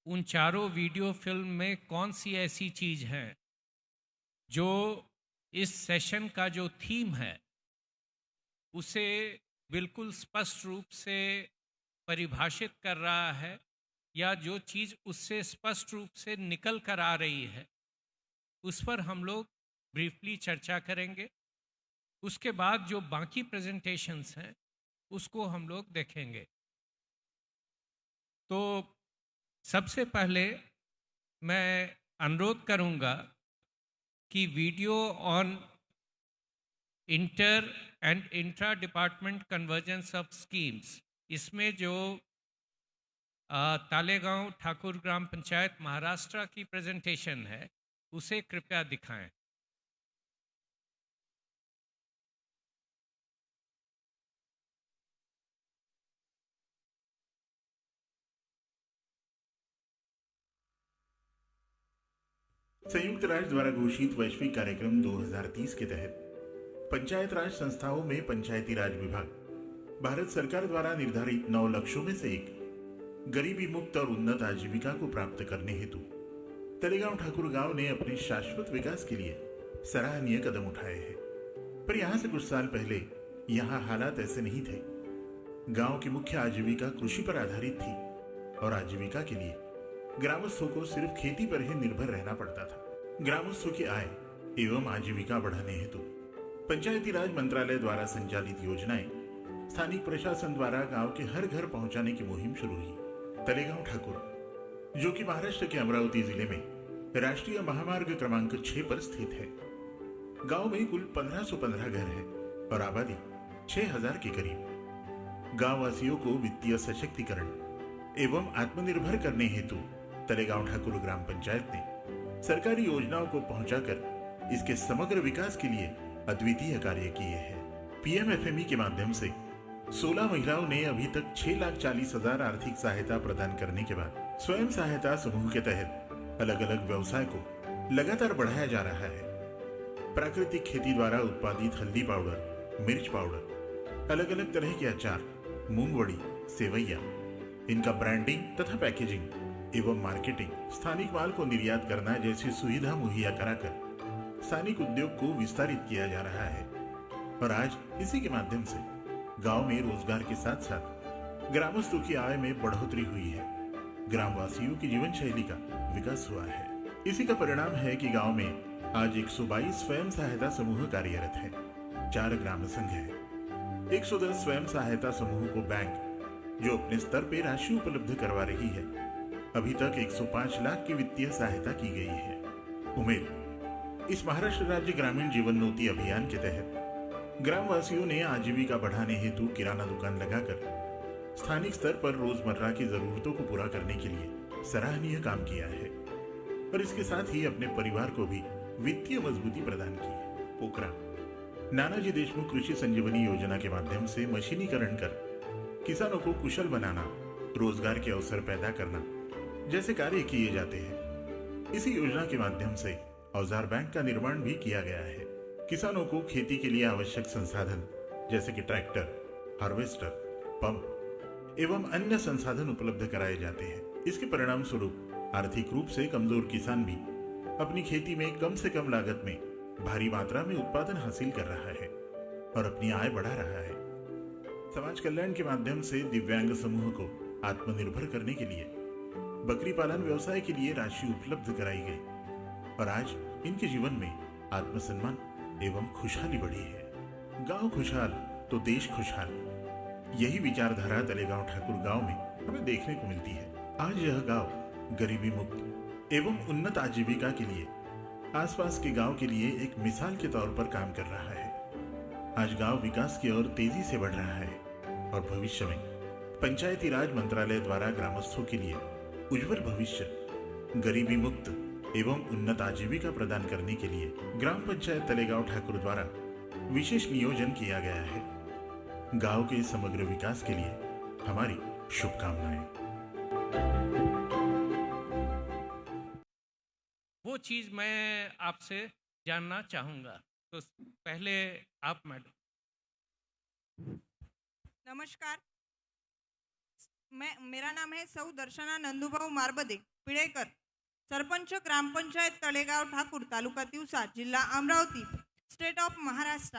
उन चारों video film में कौन सी ऐसी चीज है जो इस सेशन का जो थीम है उसे बिल्कुल स्पष्ट रूप से परिभाषित कर रहा है, या जो चीज उससे स्पष्ट रूप से निकल कर आ रही है उस पर हम लोग ब्रीफली चर्चा करेंगे। उसके बाद जो बाकी प्रेजेंटेशंस हैं उसको हम लोग देखेंगे। तो सबसे पहले मैं अनुरोध करूंगा कि video on inter and intra department convergence of schemes, इसमें जो तालेगांव ठाकुर ग्राम पंचायत महाराष्ट्र की प्रेजेंटेशन है उसे कृपया दिखाएं। संयुक्त राष्ट्र द्वारा घोषित वैश्विक कार्यक्रम 2030 के तहत पंचायत राज संस्थाओं में पंचायती राज विभाग भारत सरकार द्वारा निर्धारित 9 लक्ष्यों में से एक गरीबी मुक्त और उन्नत आजीविका को प्राप्त करने हेतु तलेगांव ठाकुर गांव ने अपने शाश्वत विकास के लिए सराहनीय कदम उठाए हैं। पर यहाँ से कुछ साल पहले यहाँ हालात ऐसे नहीं थे। गांव की मुख्य आजीविका कृषि पर आधारित थी और आजीविका के लिए ग्रामस्थों को सिर्फ खेती पर ही निर्भर रहना पड़ता था। ग्रामस्थों की आय एवं आजीविका बढ़ाने हेतु पंचायती राज मंत्रालय द्वारा संचालित योजनाएं स्थानिक प्रशासन द्वारा गांव के हर घर पहुंचाने की मुहिम शुरू हुई। तलेगांव ठाकुर, जो कि महाराष्ट्र के अमरावती जिले में राष्ट्रीय महामार्ग क्रमांक 6 पर स्थित है। गांव में कुल 1515 घर है और आबादी 6000 के करीब। गांव वासियों को वित्तीय सशक्तिकरण एवं आत्मनिर्भर करने हेतु तलेगांव ठाकुर ग्राम पंचायत ने सरकारी योजनाओं को पहुंचाकर इसके समग्र विकास के लिए अद्वितीय कार्य किए हैं। पीएमएफएमई के माध्यम से 16 महिलाओं ने अभी तक 6,40,000 आर्थिक सहायता प्रदान करने के बाद स्वयं सहायता समूह के तहत अलग अलग व्यवसाय को लगातार बढ़ाया जा रहा है। प्राकृतिक खेती द्वारा उत्पादित हल्दी पाउडर, मिर्च पाउडर, अलग अलग तरह के अचार, मूंगवड़ी, सेवैया, इनका ब्रांडिंग तथा पैकेजिंग एवं मार्केटिंग, स्थानिक माल को निर्यात करना जैसी सुविधा मुहैया कराकर स्थानिक उद्योग को विस्तारित किया जा रहा है। और आज इसी के माध्यम से गांव में रोजगार के साथ साथ ग्रामस्थों की आय में बढ़ोतरी हुई है। ग्रामवासियों की जीवन शैली का विकास हुआ है। इसी का परिणाम है कि गांव में आज 122 स्वयं सहायता समूह कार्यरत है, 4 ग्राम संघ है, 110 स्वयं सहायता समूह को बैंक, जो अपने स्तर पर राशि उपलब्ध करवा रही है, अभी तक 105 लाख की वित्तीय सहायता की गई है। उमेद, इस महाराष्ट्र राज्य ग्रामीण जीवन ज्योति अभियान के तहत ग्रामवासियों ने आजीविका बढ़ाने हेतु किराना दुकान लगाकर स्थानिक स्तर पर रोजमर्रा की जरूरतों को पूरा करने के लिए सराहनीय काम किया है और इसके साथ ही अपने परिवार को भी वित्तीय मजबूती प्रदान की है। पोखरा, नानाजी देशमुख कृषि संजीवनी योजना के माध्यम से मशीनीकरण कर किसानों को कुशल बनाना, रोजगार के अवसर पैदा करना जैसे कार्य किए जाते हैं। इसी योजना के माध्यम से औजार बैंक का निर्माण भी किया गया है। किसानों को खेती के लिए आवश्यक संसाधन जैसे कि ट्रैक्टर, हार्वेस्टर, पंप एवं अन्य संसाधन उपलब्ध कराए जाते हैं। इसके परिणाम स्वरूप आर्थिक रूप से कमजोर किसान भी अपनी खेती में कम से कम लागत में भारी मात्रा में उत्पादन हासिल कर रहा है और अपनी आय बढ़ा रहा है। समाज कल्याण के माध्यम से दिव्यांग समूह को आत्मनिर्भर करने के लिए बकरी पालन व्यवसाय के लिए राशि उपलब्ध कराई गई और आज इनके जीवन में आत्मसम्मान एवं खुशहाली बढ़ी है। गांव खुशहाल तो देश खुशहाल, यही विचारधारा तलेगांव ठाकुर गांव में हमें देखने को मिलती है। आज यह गांव गरीबी मुक्त एवं उन्नत आजीविका के लिए आसपास के गांव के लिए एक मिसाल के तौर पर काम कर रहा है। आज गांव विकास की ओर तेजी से बढ़ रहा है और भविष्य में पंचायती राज मंत्रालय द्वारा ग्रामस्थों के लिए उज्जवल भविष्य, गरीबी मुक्त एवं उन्नत आजीविका प्रदान करने के लिए ग्राम पंचायत तलेगांव ठाकुर द्वारा विशेष नियोजन किया गया है। गांव के समग्र विकास के लिए हमारी शुभकामनाएं। वो चीज मैं आपसे जानना चाहूंगा। तो पहले आप मैडम। नमस्कार। मेरा नाम है सौ दर्शना नंदुभाऊ मारबदे पिळेकर, सरपंच ग्रामपंचायत तळेगाव ठाकूर, तालुका तिवसा, जिला अमरावती, स्टेट ऑफ महाराष्ट्र।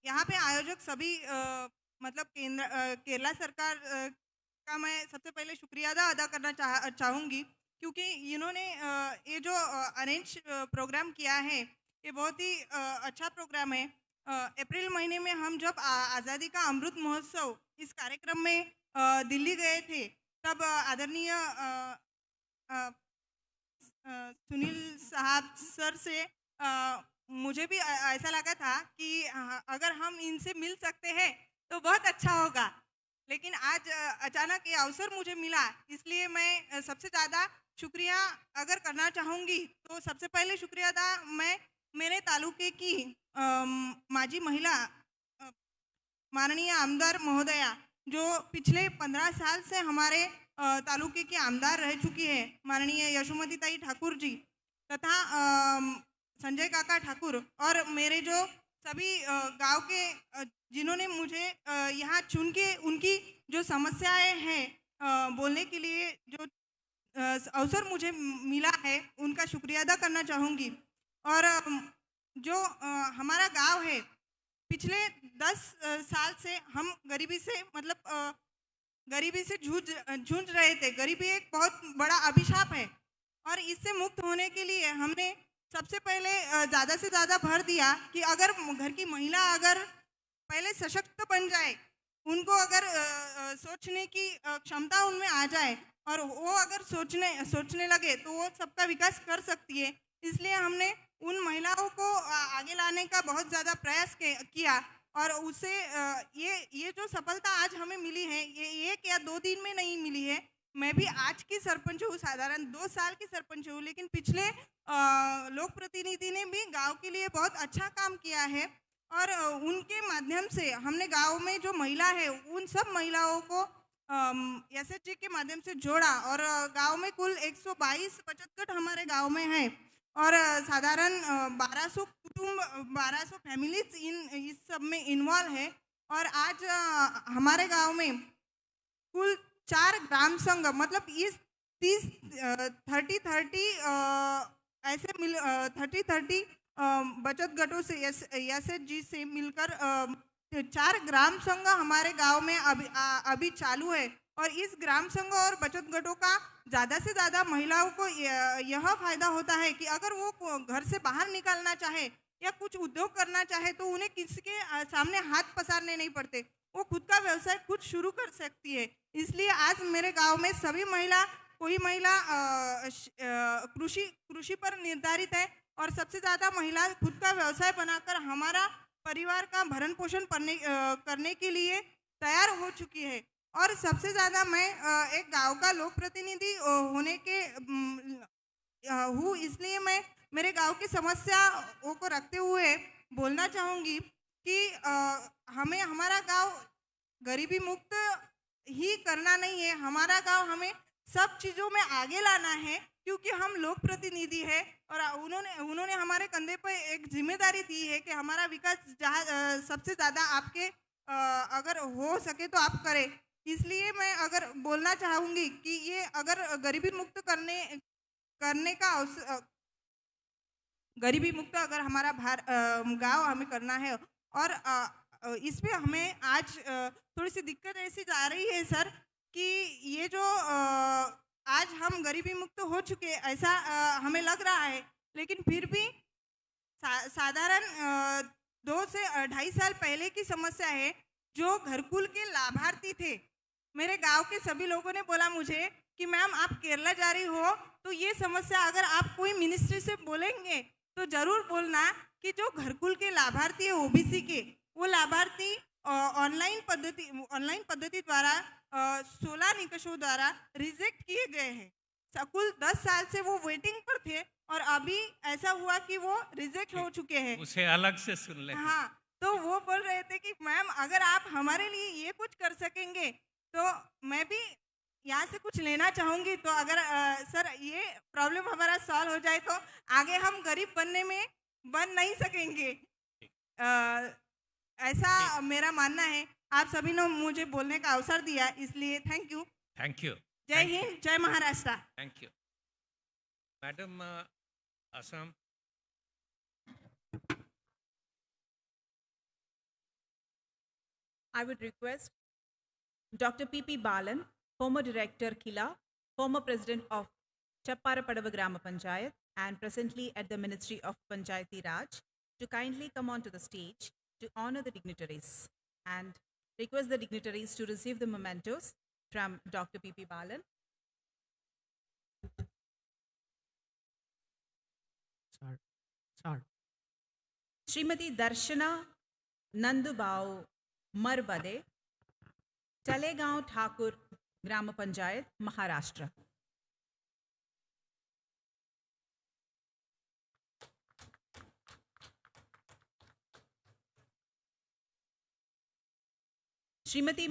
यहाँ पे आयोजक सभी मतलब केरला सरकार का मैं सबसे पहले शुक्रिया अदा करना चाहूँगी, क्योंकि इन्होंने ये जो अरेंज प्रोग्राम किया है ये बहुत ही अच्छा प्रोग्राम है। अप्रैल महीने में हम जब आज़ादी का अमृत महोत्सव इस कार्यक्रम में दिल्ली गए थे, तब आदरणीय सुनील साहब सर से मुझे भी ऐसा लगा था कि अगर हम इनसे मिल सकते हैं तो बहुत अच्छा होगा, लेकिन आज अचानक ये अवसर मुझे मिला, इसलिए मैं सबसे ज़्यादा शुक्रिया अगर करना चाहूँगी तो सबसे पहले शुक्रिया अदा मैं मेरे तालुके की माजी महिला माननीय आमदार महोदया, जो पिछले 15 साल से हमारे तालुके की आमदार रह चुकी है, माननीय यशोमती ताई ठाकुर जी, तथा संजय काका ठाकुर, और मेरे जो सभी गांव के जिन्होंने मुझे यहाँ चुन के उनकी जो समस्याएं हैं बोलने के लिए जो अवसर मुझे मिला है, उनका शुक्रिया अदा करना चाहूँगी। और जो हमारा गांव है, पिछले 10 साल से हम गरीबी से मतलब गरीबी से जूझ रहे थे। गरीबी एक बहुत बड़ा अभिशाप है और इससे मुक्त होने के लिए हमने सबसे पहले ज़्यादा से ज़्यादा भर दिया कि अगर घर की महिला अगर पहले सशक्त बन जाए, उनको अगर सोचने की क्षमता उनमें आ जाए और वो अगर सोचने लगे तो वो सबका विकास कर सकती है। इसलिए हमने उन महिलाओं को आगे लाने का बहुत ज़्यादा प्रयास किया और उससे ये जो सफलता आज हमें मिली है, ये 1 या 2 दिन में नहीं मिली है। मैं भी आज की सरपंच हूँ, साधारण 2 साल की सरपंच हूँ, लेकिन पिछले लोक प्रतिनिधि ने भी गांव के लिए बहुत अच्छा काम किया है और उनके माध्यम से हमने गांव में जो महिला है उन सब महिलाओं को एसएचजी के माध्यम से जोड़ा और गांव में कुल 122 बचत गट हमारे गांव में है और साधारण 1200 कुटुंब 1200 फैमिलीज इस सब में इन्वॉल्व है। और आज हमारे गांव में कुल 4 ग्राम संघ मतलब इस 30-30 ऐसे मिल 30-30 बचत गटों से एसएचजी से मिलकर 4 ग्राम संघ हमारे गांव में अभी चालू है और इस ग्राम संघ और बचत गटों का ज़्यादा से ज़्यादा महिलाओं को यह फायदा होता है कि अगर वो घर से बाहर निकलना चाहे या कुछ उद्योग करना चाहे तो उन्हें किसी के सामने हाथ पसारने नहीं पड़ते, वो खुद का व्यवसाय खुद शुरू कर सकती है। इसलिए आज मेरे गांव में सभी महिला कोई महिला कृषि पर निर्धारित है और सबसे ज़्यादा महिला खुद का व्यवसाय बनाकर हमारा परिवार का भरण पोषण करने के लिए तैयार हो चुकी है। और सबसे ज़्यादा मैं एक गांव का लोक प्रतिनिधि होने के हूँ, इसलिए मैं मेरे गांव की समस्याओं को रखते हुए बोलना चाहूँगी कि हमें हमारा गांव गरीबी मुक्त ही करना नहीं है, हमारा गांव हमें सब चीज़ों में आगे लाना है, क्योंकि हम लोक प्रतिनिधि है और उन्होंने हमारे कंधे पर एक जिम्मेदारी दी है कि हमारा विकास जहाँ सबसे ज़्यादा आपके अगर हो सके तो आप करें। इसलिए मैं अगर बोलना चाहूँगी कि ये अगर गरीबी मुक्त करने का गरीबी मुक्त अगर हमारा गांव हमें करना है और इसमें हमें आज थोड़ी सी दिक्कत ऐसी जा रही है सर कि ये जो आज हम गरीबी मुक्त हो चुके ऐसा हमें लग रहा है, लेकिन फिर भी साधारण 2 से 2.5 साल पहले की समस्या है। जो घरकुल के लाभार्थी थे, मेरे गांव के सभी लोगों ने बोला मुझे कि मैम आप केरला जा रही हो तो ये समस्या अगर आप कोई मिनिस्ट्री से बोलेंगे तो ज़रूर बोलना कि जो घरकुल के लाभार्थी है ओबीसी के, वो लाभार्थी ऑनलाइन पद्धति द्वारा 16 निकषों द्वारा रिजेक्ट किए गए हैं। कुल 10 साल से वो वेटिंग पर थे और अभी ऐसा हुआ कि वो रिजेक्ट हो चुके हैं। उसे अलग से सुन ले। हाँ, तो वो बोल रहे थे कि मैम अगर आप हमारे लिए ये कुछ कर सकेंगे तो मैं भी यहाँ से कुछ लेना चाहूँगी, तो अगर सर ये प्रॉब्लम हमारा सॉल्व हो जाए तो आगे हम गरीब बन नहीं सकेंगे, ऐसा मेरा मानना है। आप सभी ने मुझे बोलने का अवसर दिया, इसलिए थैंक यू। Thank you. जय हिंद, जय Maharashtra. Thank you madam. Assam. I would request Dr. P.P. Balan, former Director Kila, former President of Chapparapadava Grama Panchayat and presently at the Ministry of Panchayati Raj, to kindly come onto the stage to honor the dignitaries and request the dignitaries to receive the mementos from Dr. P.P. Balan. Srimati Darshana Nandubao Marbade, Talegaon Thakur Grama Panchayat, Maharashtra. Srimati